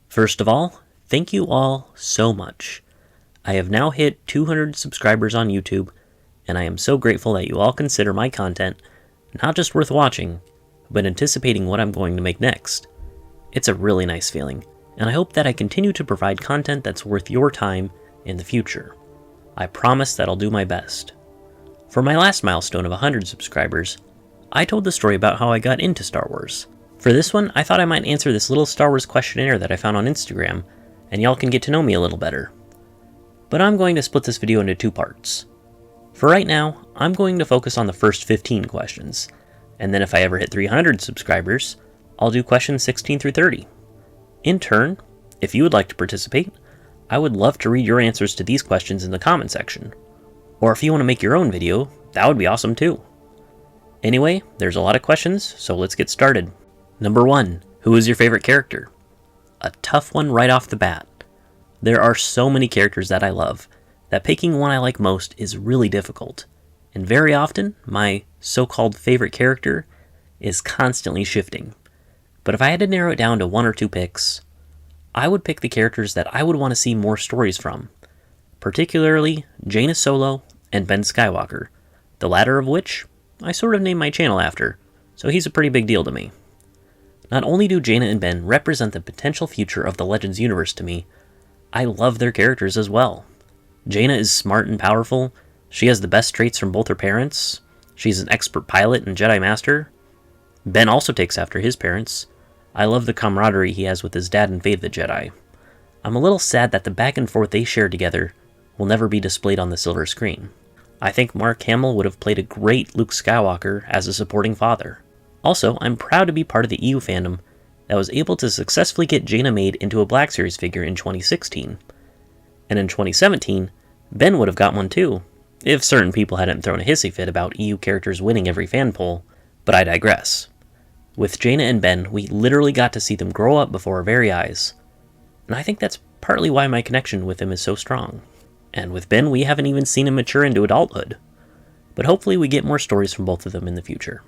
First of all, thank you all so much. I have now hit 200 subscribers on YouTube, and I am so grateful that you all consider my content not just worth watching, but anticipating what I'm going to make next. It's a really nice feeling, and I hope that I continue to provide content that's worth your time in the future. I promise that I'll do my best. For my last milestone of 100 subscribers, I told the story about how I got into Star Wars. For this one, I thought I might answer this little Star Wars questionnaire that I found on Instagram, and y'all can get to know me a little better. But I'm going to split this video into two parts. For right now, I'm going to focus on the first 15 questions, and then if I ever hit 300 subscribers, I'll do questions 16 through 30. In turn, if you would like to participate, I would love to read your answers to these questions in the comment section. Or if you want to make your own video, that would be awesome too. Anyway, there's a lot of questions, so let's get started. Number 1, who is your favorite character? A tough one right off the bat. There are so many characters that I love, that picking one I like most is really difficult. And very often, my so-called favorite character is constantly shifting. But if I had to narrow it down to one or two picks, I would pick the characters that I would want to see more stories from. Particularly Jaina Solo and Ben Skywalker, the latter of which I sort of named my channel after, so he's a pretty big deal to me. Not only do Jaina and Ben represent the potential future of the Legends universe to me, I love their characters as well. Jaina is smart and powerful, she has the best traits from both her parents, she's an expert pilot and Jedi Master. Ben also takes after his parents. I love the camaraderie he has with his dad in Fate of the Jedi. I'm a little sad that the back and forth they share together will never be displayed on the silver screen. I think Mark Hamill would have played a great Luke Skywalker as a supporting father. Also, I'm proud to be part of the EU fandom that was able to successfully get Jaina made into a Black Series figure in 2016. And in 2017, Ben would have got one too, if certain people hadn't thrown a hissy fit about EU characters winning every fan poll, but I digress. With Jaina and Ben, we literally got to see them grow up before our very eyes, and I think that's partly why my connection with him is so strong. And with Ben, we haven't even seen him mature into adulthood, but hopefully we get more stories from both of them in the future.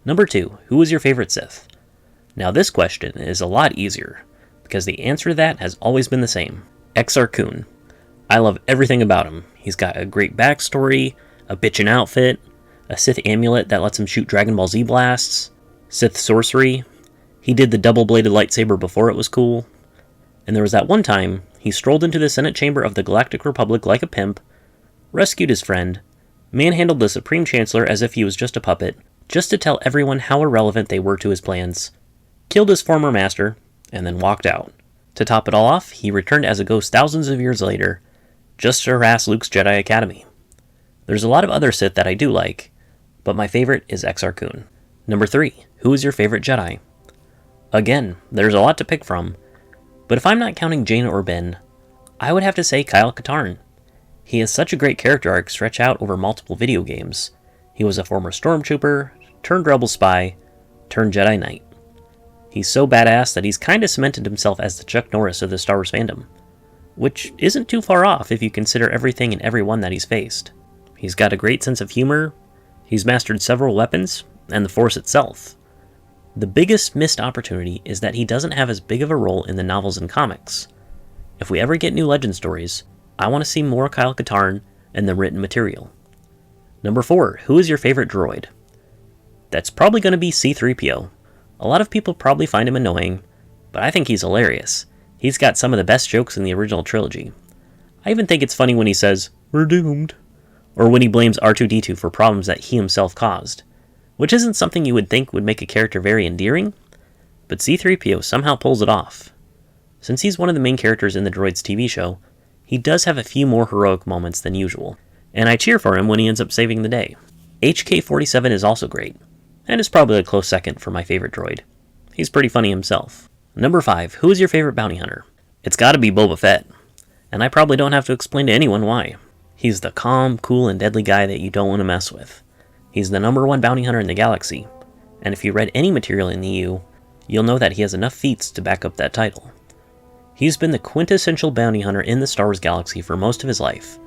Number 2, who is your favorite Sith? Now this question is a lot easier, because the answer to that has always been the same. Exar Kun. I love everything about him. He's got a great backstory, a bitchin' outfit, a Sith amulet that lets him shoot Dragon Ball Z blasts, Sith sorcery, he did the double-bladed lightsaber before it was cool, and there was that one time he strolled into the Senate chamber of the Galactic Republic like a pimp, rescued his friend, manhandled the Supreme Chancellor as if he was just a puppet, just to tell everyone how irrelevant they were to his plans, killed his former master, and then walked out. To top it all off, he returned as a ghost thousands of years later, just to harass Luke's Jedi Academy. There's a lot of other Sith that I do like, but my favorite is Exar Kun. Number 3, who is your favorite Jedi? Again, there's a lot to pick from, but if I'm not counting Jaina or Ben, I would have to say Kyle Katarn. He has such a great character arc stretch out over multiple video games. He was a former stormtrooper, turned rebel spy, turned Jedi Knight. He's so badass that he's kinda cemented himself as the Chuck Norris of the Star Wars fandom, which isn't too far off if you consider everything and everyone that he's faced. He's got a great sense of humor, he's mastered several weapons, and the Force itself. The biggest missed opportunity is that he doesn't have as big of a role in the novels and comics. If we ever get new Legend stories, I want to see more Kyle Katarn in the written material. Number 4, who is your favorite droid? That's probably going to be C-3PO. A lot of people probably find him annoying, but I think he's hilarious. He's got some of the best jokes in the original trilogy. I even think it's funny when he says, "We're doomed," or when he blames R2-D2 for problems that he himself caused, which isn't something you would think would make a character very endearing, but C-3PO somehow pulls it off. Since he's one of the main characters in the Droids TV show, he does have a few more heroic moments than usual, and I cheer for him when he ends up saving the day. HK-47 is also great, and is probably a close second for my favorite droid. He's pretty funny himself. Number 5, who is your favorite bounty hunter? It's gotta be Boba Fett, and I probably don't have to explain to anyone why. He's the calm, cool, and deadly guy that you don't want to mess with. He's the number 1 bounty hunter in the galaxy, and if you read any material in the EU, you'll know that he has enough feats to back up that title. He's been the quintessential bounty hunter in the Star Wars galaxy for most of his life,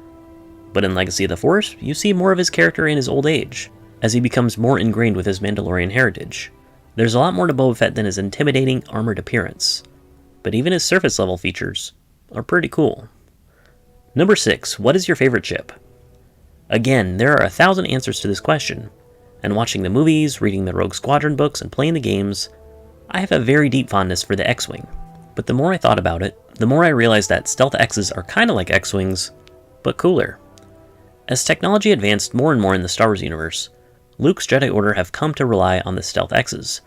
but in Legacy of the Force, you see more of his character in his old age, as he becomes more ingrained with his Mandalorian heritage. There's a lot more to Boba Fett than his intimidating, armored appearance. but even his surface level features are pretty cool. Number 6, what is your favorite ship? Again, there are 1,000 answers to this question, and watching the movies, reading the Rogue Squadron books, and playing the games, I have a very deep fondness for the X-Wing. But the more I thought about it, the more I realized that Stealth X's are kinda like X-Wings, but cooler. As technology advanced more and more in the Star Wars universe, Luke's Jedi Order have come to rely on the Stealth X's,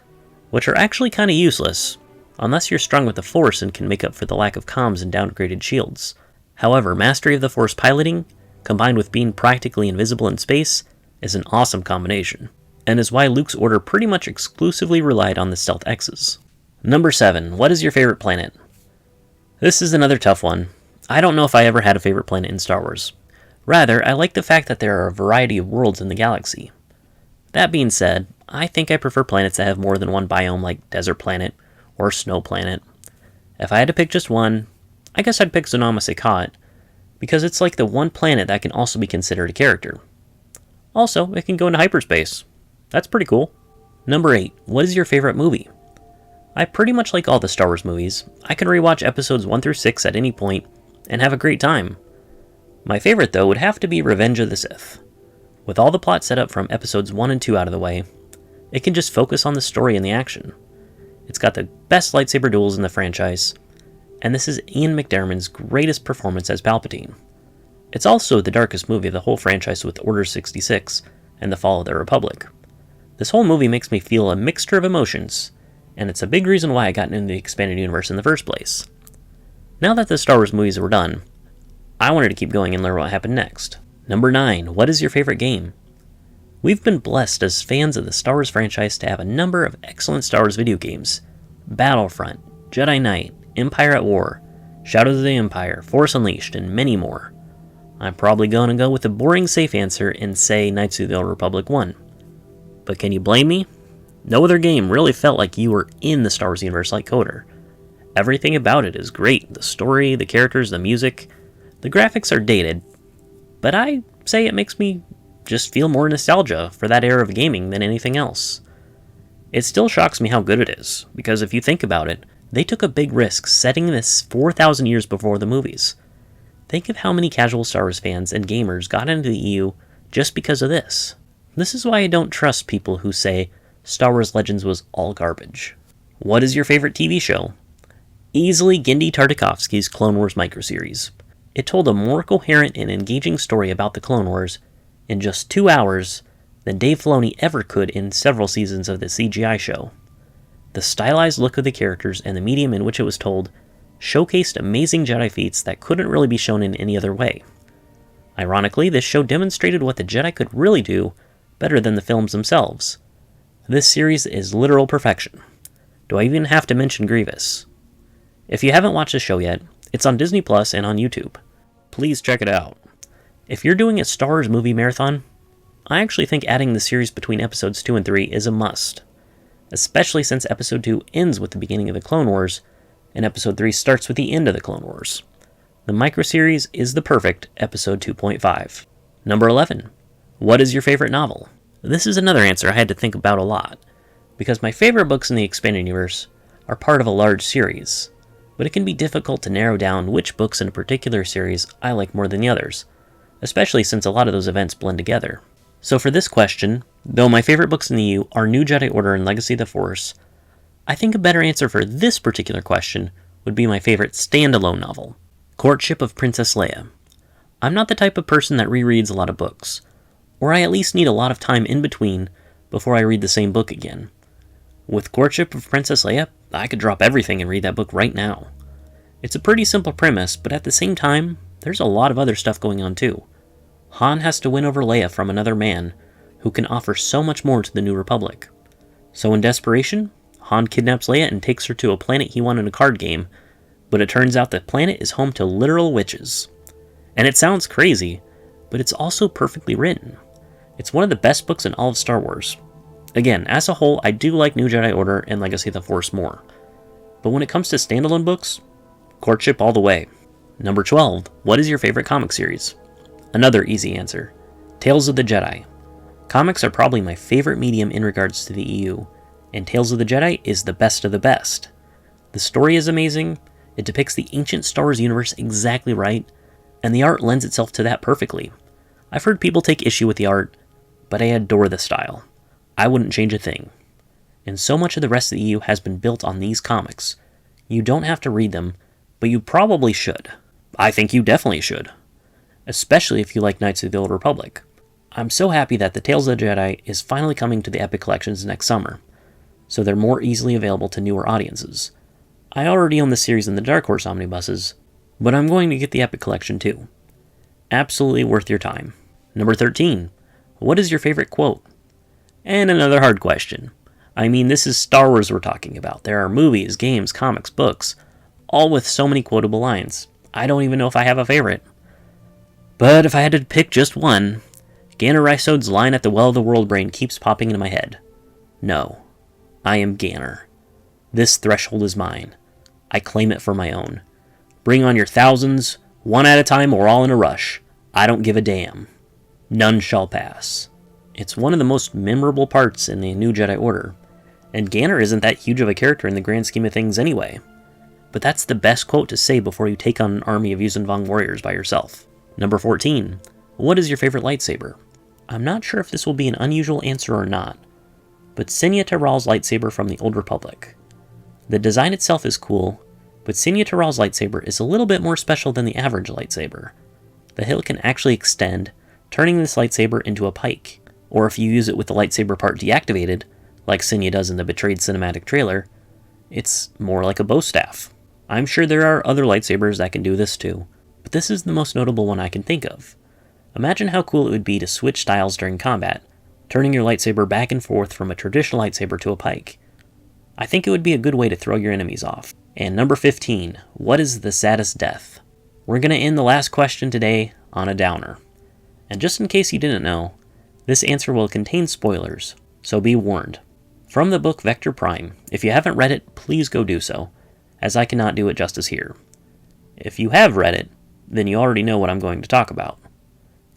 which are actually kinda useless, unless you're strung with the Force and can make up for the lack of comms and downgraded shields. However, mastery of the Force piloting, combined with being practically invisible in space, is an awesome combination, and is why Luke's Order pretty much exclusively relied on the Stealth X's. Number 7, what is your favorite planet? This is another tough one. I don't know if I ever had a favorite planet in Star Wars. Rather, I like the fact that there are a variety of worlds in the galaxy. That being said, I think I prefer planets that have more than one biome like Desert Planet or Snow Planet. If I had to pick just one, I guess I'd pick Zonama Sekot, because it's like the one planet that can also be considered a character. Also, it can go into hyperspace. That's pretty cool. Number 8, what is your favorite movie? I pretty much like all the Star Wars movies. I can rewatch episodes 1 through 6 at any point and have a great time. My favorite, though, would have to be Revenge of the Sith. With all the plot set up from episodes 1 and 2 out of the way, it can just focus on the story and the action. It's got the best lightsaber duels in the franchise, and this is Ian McDiarmid's greatest performance as Palpatine. It's also the darkest movie of the whole franchise with Order 66 and the Fall of the Republic. This whole movie makes me feel a mixture of emotions, and it's a big reason why I got into the expanded universe in the first place. Now that the Star Wars movies were done, I wanted to keep going and learn what happened next. Number 9, what is your favorite game? We've been blessed as fans of the Star Wars franchise to have a number of excellent Star Wars video games. Battlefront, Jedi Knight, Empire at War, Shadows of the Empire, Force Unleashed, and many more. I'm probably going to go with a boring safe answer and say Knights of the Old Republic 1. But can you blame me? No other game really felt like you were in the Star Wars universe like KOTOR. Everything about it is great. The story, the characters, the music. The graphics are dated, but I say it makes me just feel more nostalgia for that era of gaming than anything else. It still shocks me how good it is, because if you think about it, they took a big risk setting this 4,000 years before the movies. Think of how many casual Star Wars fans and gamers got into the EU just because of this. This is why I don't trust people who say Star Wars Legends was all garbage. What is your favorite TV show? Easily Genndy Tartakovsky's Clone Wars microseries. It told a more coherent and engaging story about the Clone Wars in just 2 hours than Dave Filoni ever could in several seasons of the CGI show. The stylized look of the characters and the medium in which it was told showcased amazing Jedi feats that couldn't really be shown in any other way. Ironically, this show demonstrated what the Jedi could really do better than the films themselves. This series is literal perfection. Do I even have to mention Grievous? If you haven't watched the show yet, it's on Disney Plus and on YouTube. Please check it out. If you're doing a Star Wars movie marathon, I actually think adding the series between episodes 2 and 3 is a must, especially since episode 2 ends with the beginning of the Clone Wars, and episode 3 starts with the end of the Clone Wars. The microseries is the perfect episode 2.5. Number 11. What is your favorite novel? This is another answer I had to think about a lot, because my favorite books in the expanded universe are part of a large series, but it can be difficult to narrow down which books in a particular series I like more than the others, especially since a lot of those events blend together. So for this question, though my favorite books in the EU are New Jedi Order and Legacy of the Force, I think a better answer for this particular question would be my favorite standalone novel, Courtship of Princess Leia. I'm not the type of person that rereads a lot of books, or I at least need a lot of time in between before I read the same book again. With Courtship of Princess Leia, I could drop everything and read that book right now. It's a pretty simple premise, but at the same time, there's a lot of other stuff going on too. Han has to win over Leia from another man who can offer so much more to the New Republic. So in desperation, Han kidnaps Leia and takes her to a planet he won in a card game, but it turns out the planet is home to literal witches. And it sounds crazy, but it's also perfectly written. It's one of the best books in all of Star Wars. Again, as a whole, I do like New Jedi Order and Legacy of the Force more. But when it comes to standalone books, Courtship all the way. Number 12. What is your favorite comic series? Another easy answer. Tales of the Jedi. Comics are probably my favorite medium in regards to the EU, and Tales of the Jedi is the best of the best. The story is amazing, it depicts the ancient Star Wars universe exactly right, and the art lends itself to that perfectly. I've heard people take issue with the art, but I adore the style. I wouldn't change a thing. And so much of the rest of the EU has been built on these comics. You don't have to read them, but you probably should. I think you definitely should. Especially if you like Knights of the Old Republic. I'm so happy that the Tales of the Jedi is finally coming to the Epic Collections next summer, so they're more easily available to newer audiences. I already own the series in the Dark Horse omnibuses, but I'm going to get the Epic Collection too. Absolutely worth your time. Number 13. What is your favorite quote? And another hard question. I mean, this is Star Wars we're talking about. There are movies, games, comics, books, all with so many quotable lines. I don't even know if I have a favorite. But if I had to pick just one, Ganner Rhysode's line at the Well of the World brain keeps popping into my head. No, I am Ganner. This threshold is mine. I claim it for my own. Bring on your thousands, one at a time or all in a rush. I don't give a damn. None shall pass. It's one of the most memorable parts in the New Jedi Order, and Ganner isn't that huge of a character in the grand scheme of things anyway. But that's the best quote to say before you take on an army of Yuuzhan Vong warriors by yourself. Number 14. What is your favorite lightsaber? I'm not sure if this will be an unusual answer or not, but Senya Terral's lightsaber from the Old Republic. The design itself is cool, but Senya Terral's lightsaber is a little bit more special than the average lightsaber. The hilt can actually extend, turning this lightsaber into a pike, or if you use it with the lightsaber part deactivated, like Senya does in the Betrayed cinematic trailer, it's more like a bow staff. I'm sure there are other lightsabers that can do this too, but this is the most notable one I can think of. Imagine how cool it would be to switch styles during combat, turning your lightsaber back and forth from a traditional lightsaber to a pike. I think it would be a good way to throw your enemies off. And number 15, what is the saddest death? We're going to end the last question today on a downer. And just in case you didn't know, this answer will contain spoilers, so be warned. From the book Vector Prime, if you haven't read it, please go do so, as I cannot do it justice here. If you have read it, then you already know what I'm going to talk about.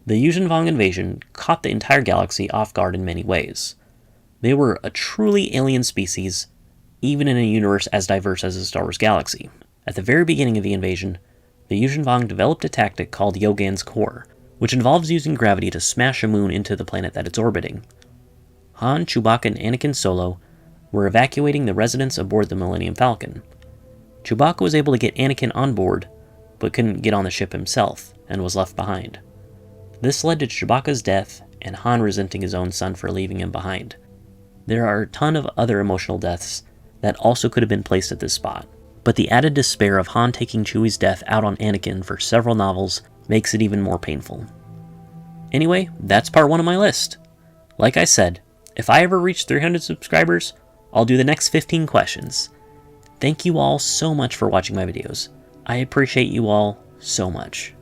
The Yuuzhan Vong invasion caught the entire galaxy off guard in many ways. They were a truly alien species, even in a universe as diverse as the Star Wars galaxy. At the very beginning of the invasion, the Yuuzhan Vong developed a tactic called Yogan's Core, which involves using gravity to smash a moon into the planet that it's orbiting. Han, Chewbacca, and Anakin Solo were evacuating the residents aboard the Millennium Falcon. Chewbacca was able to get Anakin on board, but couldn't get on the ship himself, and was left behind. This led to Chewbacca's death, and Han resenting his own son for leaving him behind. There are a ton of other emotional deaths that also could have been placed at this spot, but the added despair of Han taking Chewie's death out on Anakin for several novels makes it even more painful. Anyway, that's part 1 of my list. Like I said, if I ever reach 300 subscribers, I'll do the next 15 questions. Thank you all so much for watching my videos. I appreciate you all so much.